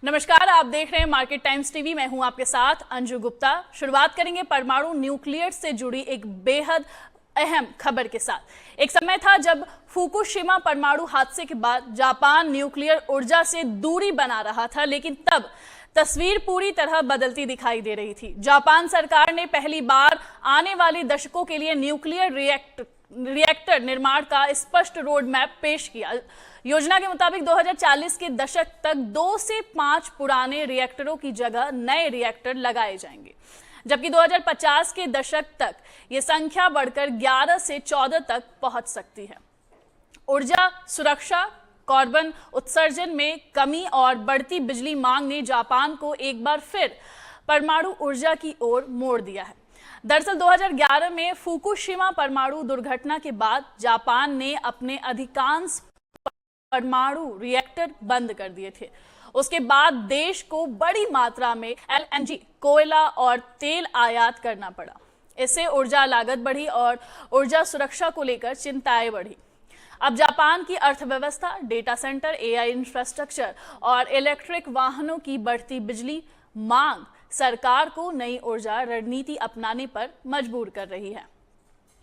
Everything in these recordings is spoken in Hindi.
नमस्कार, आप देख रहे हैं मार्केट टाइम्स टीवी। मैं हूं आपके साथ अंजू गुप्ता। शुरुआत करेंगे परमाणु न्यूक्लियर से जुड़ी एक बेहद अहम खबर के साथ। एक समय था जब फुकुशिमा परमाणु हादसे के बाद जापान न्यूक्लियर ऊर्जा से दूरी बना रहा था, लेकिन तब तस्वीर पूरी तरह बदलती दिखाई दे रही थी। जापान सरकार ने पहली बार आने वाले दशकों के लिए न्यूक्लियर रिएक्टर निर्माण का स्पष्ट रोड मैप पेश किया। योजना के मुताबिक 2040 के दशक तक 2 से 5 पुराने रिएक्टरों की जगह नए रिएक्टर लगाए जाएंगे, जबकि 2050 के दशक तक यह संख्या बढ़कर 11 से 14 तक पहुंच सकती है। ऊर्जा सुरक्षा, कार्बन उत्सर्जन में कमी और बढ़ती बिजली मांग ने जापान को एक बार फिर परमाणु ऊर्जा की ओर मोड़ दिया है। दरअसल 2011 में फुकुशिमा परमाणु दुर्घटना के बाद जापान ने अपने अधिकांश परमाणु रिएक्टर बंद कर दिए थे। उसके बाद देश को बड़ी मात्रा में एलएनजी, कोयला और तेल आयात करना पड़ा। इससे ऊर्जा लागत बढ़ी और ऊर्जा सुरक्षा को लेकर चिंताएं बढ़ी। अब जापान की अर्थव्यवस्था, डेटा सेंटर, एआई इंफ्रास्ट्रक्चर और इलेक्ट्रिक वाहनों की बढ़ती बिजली मांग सरकार को नई ऊर्जा रणनीति अपनाने पर मजबूर कर रही है।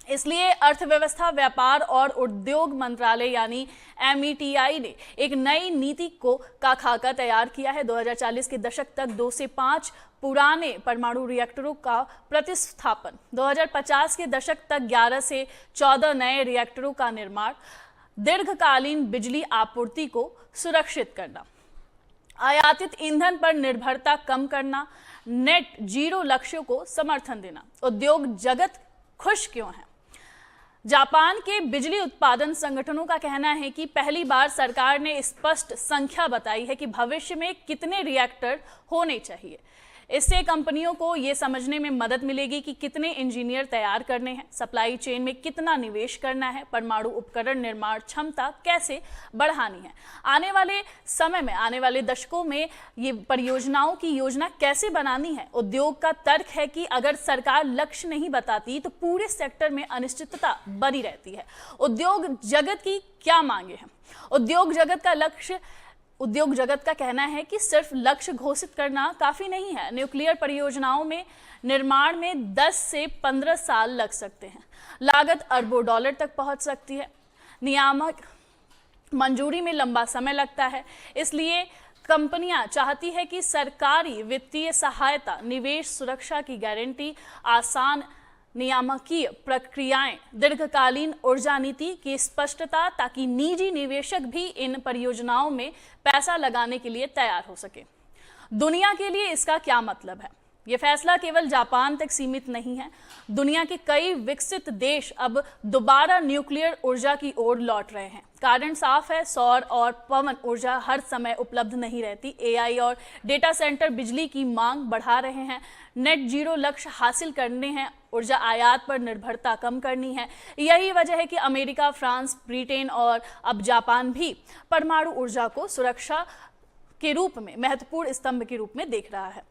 इसलिए अर्थव्यवस्था, व्यापार और उद्योग मंत्रालय यानी एमईटीआई ने एक नई नीति का खाका तैयार किया है। 2040 के दशक तक 2 से 5 पुराने परमाणु रिएक्टरों का प्रतिस्थापन, 2050 के दशक तक 11 से 14 नए रिएक्टरों का निर्माण, दीर्घकालीन बिजली आपूर्ति को सुरक्षित करना, आयातित ईंधन पर निर्भरता कम करना, नेट जीरो लक्ष्यों को समर्थन देना। उद्योग जगत खुश क्यों है? जापान के बिजली उत्पादन संगठनों का कहना है कि पहली बार सरकार ने स्पष्ट संख्या बताई है कि भविष्य में कितने रिएक्टर होने चाहिए। इससे कंपनियों को यह समझने में मदद मिलेगी कि कितने इंजीनियर तैयार करने हैं, सप्लाई चेन में कितना निवेश करना है, परमाणु उपकरण निर्माण क्षमता कैसे बढ़ानी है। आने वाले समय में, आने वाले दशकों में ये परियोजनाओं की योजना कैसे बनानी है। उद्योग का तर्क है कि अगर सरकार लक्ष्य नहीं बताती तो पूरे सेक्टर में अनिश्चितता बनी रहती है। उद्योग जगत की क्या मांगे हैं? उद्योग जगत का कहना है कि सिर्फ लक्ष्य घोषित करना काफी नहीं है। न्यूक्लियर परियोजनाओं में निर्माण में 10 से 15 साल लग सकते हैं। लागत अरबों डॉलर तक पहुंच सकती है। नियामक मंजूरी में लंबा समय लगता है। इसलिए कंपनियां चाहती है कि सरकारी वित्तीय सहायता, निवेश सुरक्षा की गारंटी, आसान नियामकीय प्रक्रियाएं, दीर्घकालीन ऊर्जा नीति की स्पष्टता, ताकि निजी निवेशक भी इन परियोजनाओं में पैसा लगाने के लिए तैयार हो सके। दुनिया के लिए इसका क्या मतलब है? यह फैसला केवल जापान तक सीमित नहीं है। दुनिया के कई विकसित देश अब दोबारा न्यूक्लियर ऊर्जा की ओर लौट रहे हैं। कारण साफ है, सौर और पवन ऊर्जा हर समय उपलब्ध नहीं रहती। एआई और डेटा सेंटर बिजली की मांग बढ़ा रहे हैं। नेट जीरो लक्ष्य हासिल करने हैं। ऊर्जा आयात पर निर्भरता कम करनी है। यही वजह है कि अमेरिका, फ्रांस, ब्रिटेन और अब जापान भी परमाणु ऊर्जा को सुरक्षा के रूप में, महत्वपूर्ण स्तंभ के रूप में देख रहा है।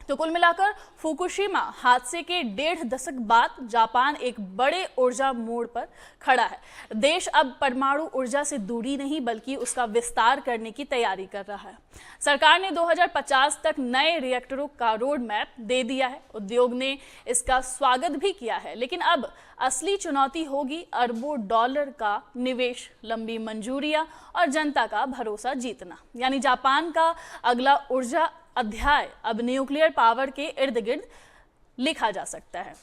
तो कुल मिलाकर फुकुशिमा हादसे के 1.5 दशक बाद जापान एक बड़े ऊर्जा मोड़ पर खड़ा है। देश अब परमाणु ऊर्जा से दूरी नहीं बल्कि उसका विस्तार करने की तैयारी कर रहा है। सरकार ने 2050 तक नए रिएक्टरों का रोड मैप दे दिया है। उद्योग ने इसका स्वागत भी किया है, लेकिन अब असली चुनौती होगी अरबों डॉलर का निवेश, लंबी मंजूरियां और जनता का भरोसा जीतना। यानी जापान का अगला ऊर्जा अध्याय अब न्यूक्लियर पावर के इर्द गिर्द लिखा जा सकता है।